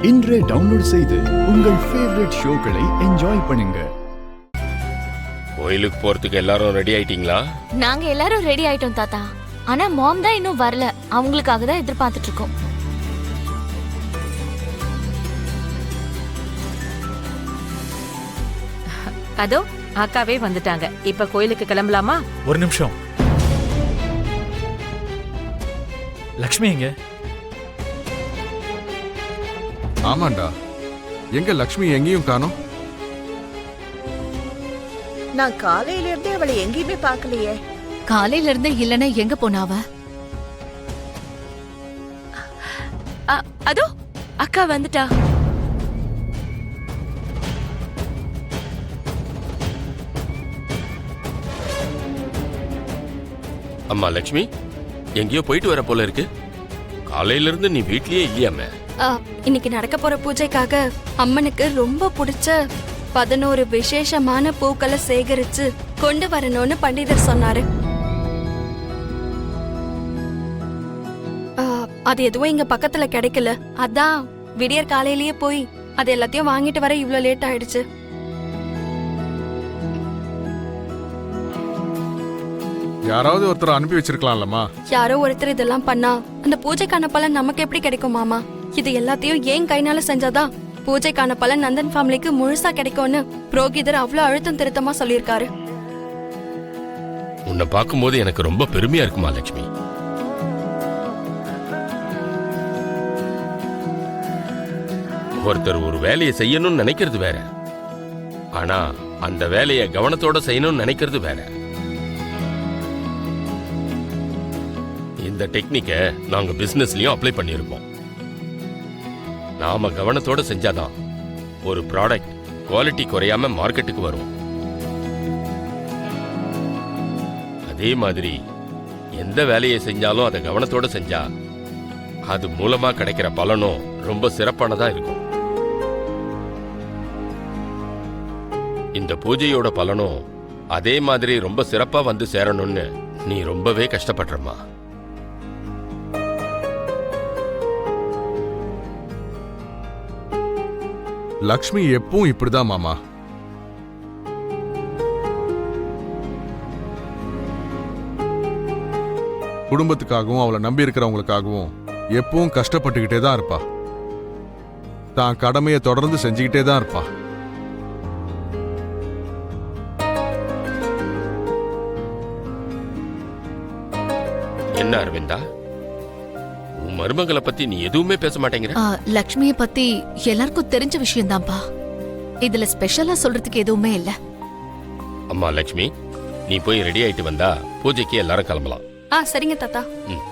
இன்றே டவுன்லோட் செய்து உங்கள் ஃபேவரட் ஷோக்களை என்ஜாய் பண்ணுங்க. கோயிலுக்கு போறதுக்கு எல்லாரும் ரெடி ஆயிட்டீங்களா? நாங்க எல்லாரும் ரெடி ஆயிட்டோம் தாத்தா. ஆனா மாம் தான் இன்னும் வரல. அவங்களுக்காக தான் எதிர்பார்த்துட்டு இருக்கோம். அதோ அக்காவே வந்துட்டாங்க. இப்ப கோயிலுக்கு கிளம்பலாமா? ஒரு நிமிஷம். லக்ஷ்மி எங்க? ஆமாண்டா, எங்க லக்ஷ்மி எங்கேயும் காணோம். நான் காலையில இருந்தே அவளை எங்கேயுமே பார்க்கலையே. காலையில இருந்தே இல்லன்னா எங்க போனாவ? அதோ அக்கா வந்துட்டா. அம்மா லட்சுமி, எங்கேயோ போயிட்டு வர போல இருக்கு. காலையில இருந்து நீ வீட்லயே இல்லையாமே. இன்னைக்கு நடக்க போற பூஜைக்காக அம்மனுக்கு ரொம்ப பிடிச்ச 11 விசேஷமான பூக்களை சேகரிச்சு கொண்டு வரணும்னு பண்டிதர் சொன்னாரு. அது எதுவும் இங்க பக்கத்துல கிடைக்கல. அதான் விடியற் காலையிலேயே போய் அது எல்லாத்தையும் வாங்கிட்டு வர இவ்வளவு லேட் ஆயிடுச்சு. யாராவது ஒருத்தர் அனுப்பி வச்சிருக்கலாம்லமா. யாரோ ஒருத்தர் இதெல்லாம் பண்ணா அந்த பூஜைக்கான பலன் நமக்கு எப்படி கிடைக்கும் மாமா? இது எல்லாத்தையும் ஏன் கைனால செஞ்சாதான் பூஜைக்கான பலன் நந்தன் ஃபேமிலிக்கு முழுசா கிடைக்கும்னு புரோகிதர் அவ்வளவு அழுத்தம் திருத்தமா சொல்லியிருக்காரு. உன்னை பார்க்கும்போது எனக்கு ரொம்ப பெருமையா இருக்குமா லட்சுமி. ஒருத்தர் ஒரு வேலையை செய்யணும்னு நினைக்கிறது வேற, ஆனா அந்த வேலையை கவனத்தோட செய்யணும்னு நினைக்கிறது வேற. இந்த டெக்னிக்கை நாங்க பிசினஸ்லயும் அப்ளை பண்ணியிருக்கோம். நாம கவனத்தோட செஞ்சாதான் ஒரு ப்ராடக்ட் குவாலிட்டி குறையாம மார்க்கெட்டுக்கு வரும். அதே மாதிரி எந்த வேலையை செஞ்சாலும் அதை கவனத்தோட செஞ்சா அது மூலமா கிடைக்கிற பலனும் ரொம்ப சிறப்பானதா இருக்கும். இந்த பூஜையோட பலனும் அதே மாதிரி ரொம்ப சிறப்பா வந்து சேரணும்னு நீ ரொம்பவே கஷ்டப்படுறமா. லக்ஷ்மி எப்பவும் இப்படிதான் மாமா. குடும்பத்துக்காகவும் அவளை நம்பி இருக்கிறவங்களுக்காகவும் எப்பவும் கஷ்டப்பட்டுக்கிட்டே தான் இருப்பா. தான் கடமையை தொடர்ந்து செஞ்சுக்கிட்டே தான் இருப்பா. என்ன அரவிந்தா, உன் மருமகளை பத்தி நீ எதுவுமே பேச மாட்டேங்கிற? லக்ஷ்மிய பத்தி எல்லாருக்கும் தெரிஞ்ச விஷயம் தான்ப்பா. இதுல ஸ்பெஷலா சொல்றதுக்கு எதுவுமே இல்ல. அம்மா லட்சுமி, நீ போய் ரெடி ஆயிட்டு வந்தா பூஜைக்கு எல்லாரும் கிளம்பலாம். சரிங்க தாத்தா. ம்.